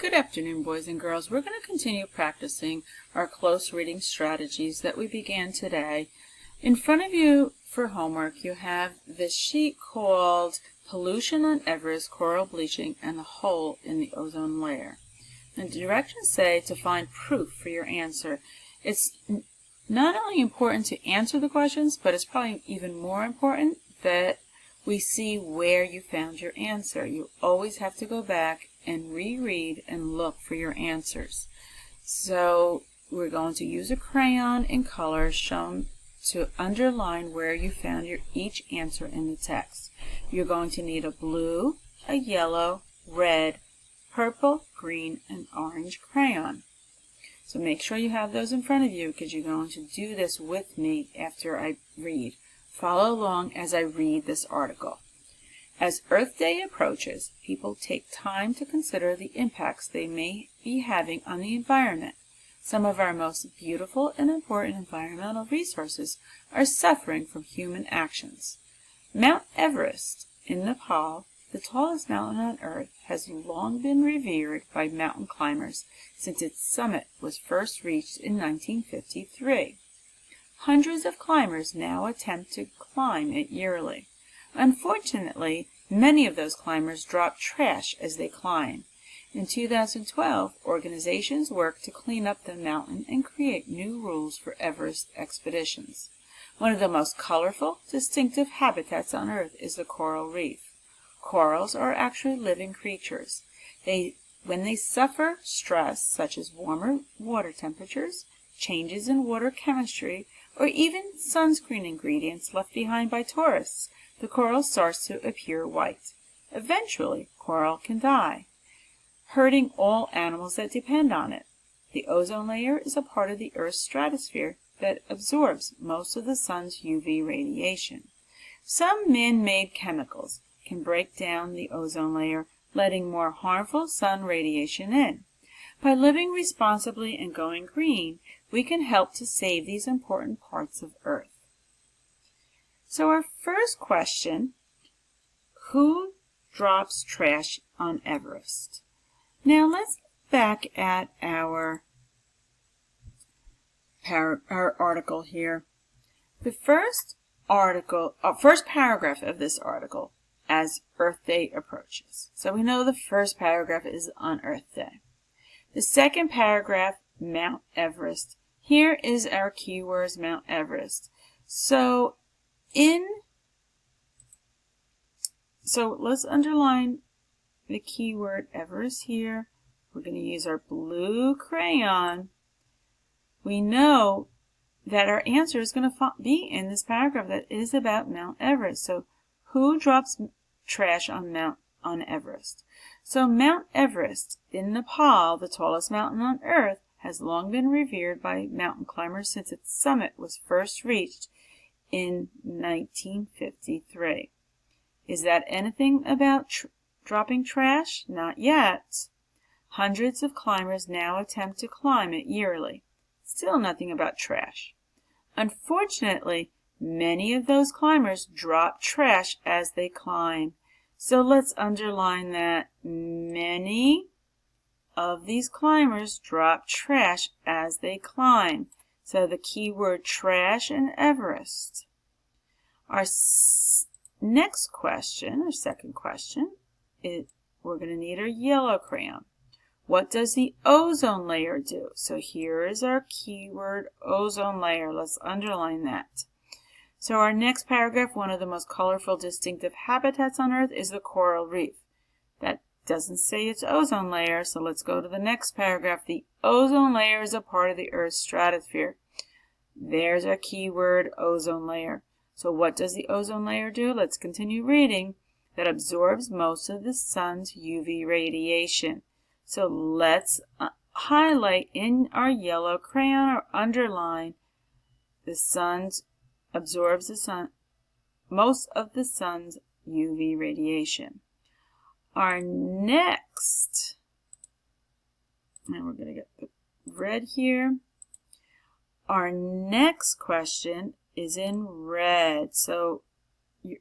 Good afternoon, boys and girls. We're going to continue practicing our close reading strategies that we began today. In front of you for homework, you have this sheet called Pollution on Everest, Coral Bleaching, and the Hole in the Ozone Layer. And the directions say to find proof for your answer. It's not only important to answer the questions, but it's probably even more important that we see where you found your answer. You always have to go back and reread and look for your answers. So we're going to use a crayon and colors shown to underline where you found each answer in the text. You're going to need a blue, a yellow, red, purple, green, and orange crayon. So make sure you have those in front of you because you're going to do this with me after I read. Follow along as I read this article. As Earth Day approaches, people take time to consider the impacts they may be having on the environment. Some of our most beautiful and important environmental resources are suffering from human actions. Mount Everest in Nepal, the tallest mountain on Earth, has long been revered by mountain climbers since its summit was first reached in 1953. Hundreds of climbers now attempt to climb it yearly. Unfortunately, many of those climbers drop trash as they climb. In 2012, organizations worked to clean up the mountain and create new rules for Everest expeditions. One of the most colorful, distinctive habitats on Earth is the coral reef. Corals are actually living creatures. When they suffer stress, such as warmer water temperatures, changes in water chemistry, or even sunscreen ingredients left behind by tourists, the coral starts to appear white. Eventually, coral can die, hurting all animals that depend on it. The ozone layer is a part of the Earth's stratosphere that absorbs most of the sun's UV radiation. Some man-made chemicals can break down the ozone layer, letting more harmful sun radiation in. By living responsibly and going green, we can help to save these important parts of Earth. So our first question, who drops trash on Everest? Now let's look back at our article here. The first paragraph of this article, as Earth Day approaches. So we know the first paragraph is on Earth Day. The second paragraph, Mount Everest. Here is our keywords, Mount Everest. So let's underline the keyword Everest here. We're going to use our blue crayon. We know that our answer is going to be in this paragraph that is about Mount Everest. So who drops trash on Everest? So Mount Everest in Nepal, the tallest mountain on Earth, has long been revered by mountain climbers since its summit was first reached in 1953. Is that anything about dropping trash? Not yet. Hundreds of climbers now attempt to climb it yearly. Still nothing about trash. Unfortunately, many of those climbers drop trash as they climb. So let's underline that. Many of these climbers drop trash as they climb. So the keyword trash and Everest. Our next question, or second question, we're going to need our yellow crayon. What does the ozone layer do? So here is our keyword ozone layer. Let's underline that. So our next paragraph, one of the most colorful, distinctive habitats on Earth is the coral reef. That doesn't say it's ozone layer, so let's go to the next paragraph. The ozone layer is a part of the Earth's stratosphere. There's our keyword ozone layer. So what does the ozone layer do? Let's continue reading. That absorbs most of the sun's UV radiation. So let's highlight in our yellow crayon or underline the absorbs most of the sun's UV radiation. Our next, and we're going to get the red here. Our next question is in red. So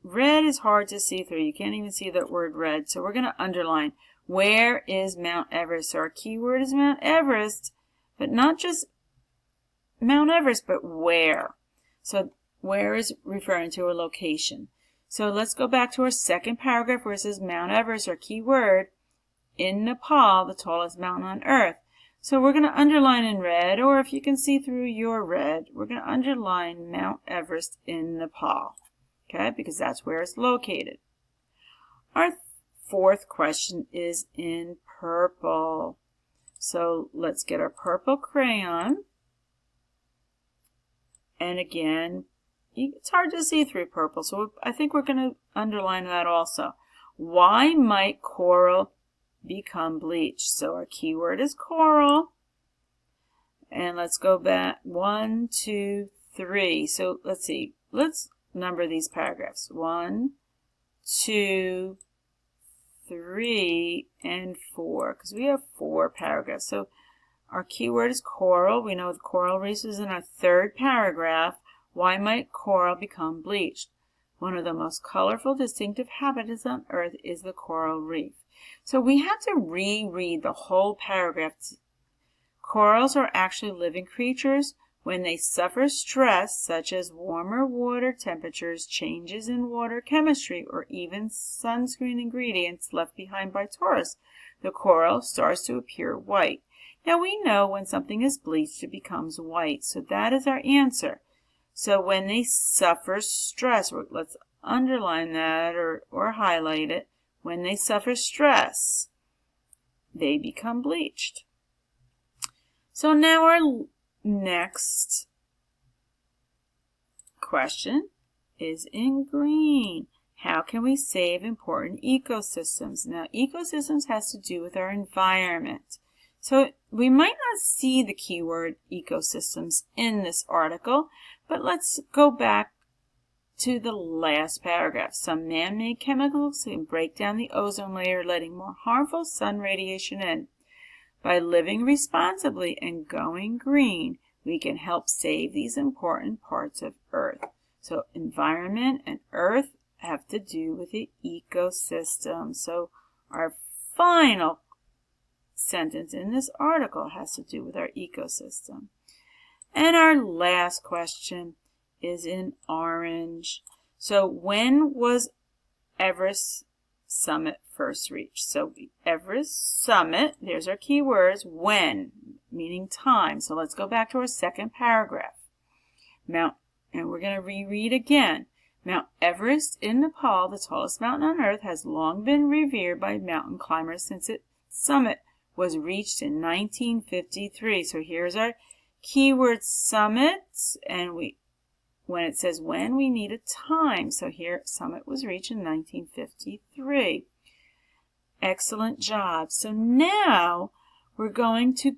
red is hard to see through. You can't even see the word red. So we're going to underline. Where is Mount Everest? So our keyword is Mount Everest, but not just Mount Everest, but where. So where is referring to a location. So let's go back to our second paragraph where it says Mount Everest, our key word, in Nepal, the tallest mountain on earth. So we're going to underline in red, or if you can see through your red, we're going to underline Mount Everest in Nepal, okay, because that's where it's located. Our fourth question is in purple. So let's get our purple crayon. And again, it's hard to see through purple, so I think we're going to underline that also. Why might coral become bleached? So our keyword is coral. And let's go back 1, 2, 3. So let's see. Let's number these paragraphs. 1, 2, 3, and 4, because we have 4 paragraphs. So our keyword is coral. We know the coral reef is in our third paragraph. Why might coral become bleached? One of the most colorful, distinctive habitats on Earth is the coral reef. So we have to reread the whole paragraph. Corals are actually living creatures. When they suffer stress, such as warmer water temperatures, changes in water chemistry, or even sunscreen ingredients left behind by tourists, the coral starts to appear white. Now we know when something is bleached, it becomes white. So that is our answer. So when they suffer stress, let's underline that or highlight it. When they suffer stress, they become bleached. So now our next question is in green. How can we save important ecosystems? Now, ecosystems has to do with our environment. So we might not see the keyword ecosystems in this article, but let's go back to the last paragraph. Some man-made chemicals can break down the ozone layer, letting more harmful sun radiation in. By living responsibly and going green, we can help save these important parts of Earth. So environment and Earth have to do with the ecosystem. So our final sentence in this article has to do with our ecosystem. And our last question is in orange. So when was Everest summit first reached? So Everest summit, there's our key words, when, meaning time. So let's go back to our second paragraph. And we're going to reread again. Mount Everest in Nepal, the tallest mountain on earth, has long been revered by mountain climbers since its summit was reached in 1953. So here's our keyword summit, and when it says when, we need a time. So here, summit was reached in 1953. Excellent job. So now we're going to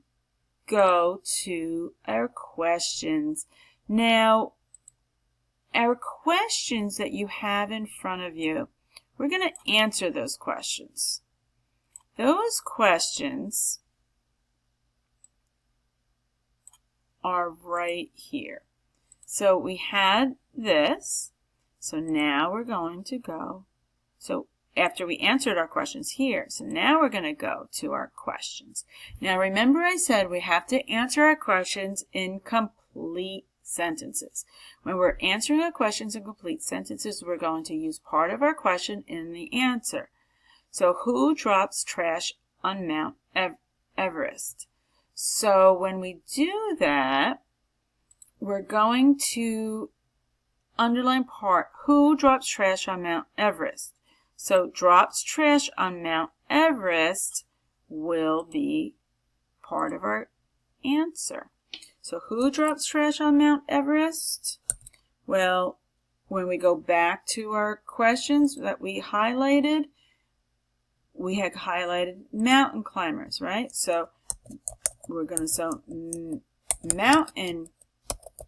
go to our questions. Now, our questions that you have in front of you, we're going to answer those questions. Those questions are right here. So we had this. So now we're going to go. So after we answered our questions here, so now we're going to go to our questions. Now remember I said we have to answer our questions in complete sentences. When we're answering our questions in complete sentences, we're going to use part of our question in the answer. So who drops trash on Mount Everest? So when we do that, we're going to underline part, who drops trash on Mount Everest? So drops trash on Mount Everest will be part of our answer. So who drops trash on Mount Everest? Well, when we go back to our questions that we highlighted, we had highlighted mountain climbers, right? So we're going to say mountain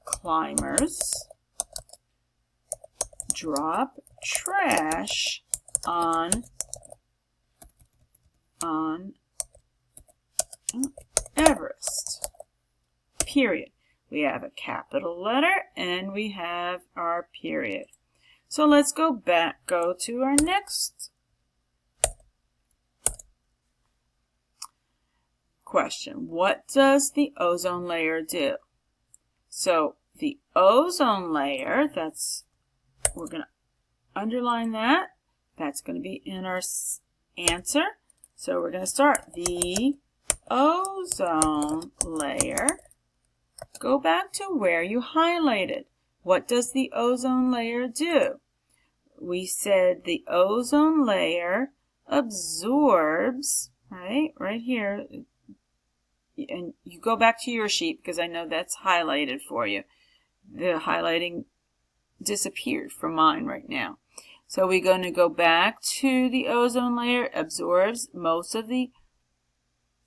climbers drop trash on Everest. Period. We have a capital letter and we have our period. So let's go to our next question. What does the ozone layer do? So the ozone layer, we're going to underline that. That's going to be in our answer. So we're going to start. The ozone layer. Go back to where you highlighted. What does the ozone layer do? We said the ozone layer absorbs, right here. And you go back to your sheet because I know that's highlighted for you. The highlighting disappeared from mine right now. So we're going to go back to the ozone layer. Absorbs most of the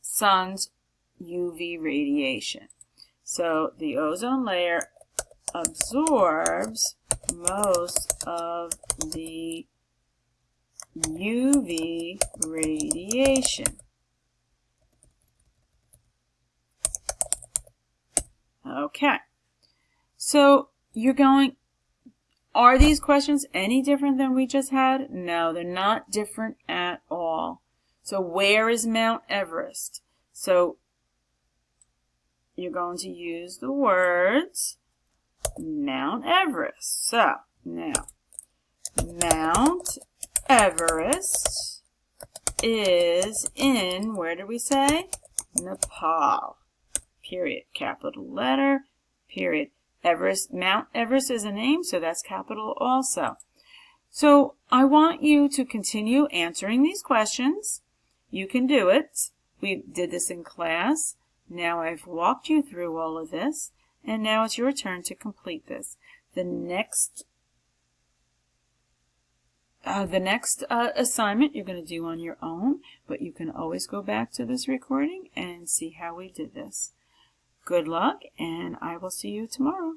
sun's UV radiation. So the ozone layer absorbs most of the UV radiation. Okay. So you're going, are these questions any different than we just had? No, they're not different at all. So where is Mount Everest? So you're going to use the words Mount Everest. So now, Mount Everest is in, where did we say? Nepal. Period. Capital letter. Period. Everest, Mount Everest is a name, so that's capital also. So I want you to continue answering these questions. You can do it. We did this in class. Now I've walked you through all of this, and now it's your turn to complete this. The next assignment you're going to do on your own, but you can always go back to this recording and see how we did this. Good luck, and I will see you tomorrow.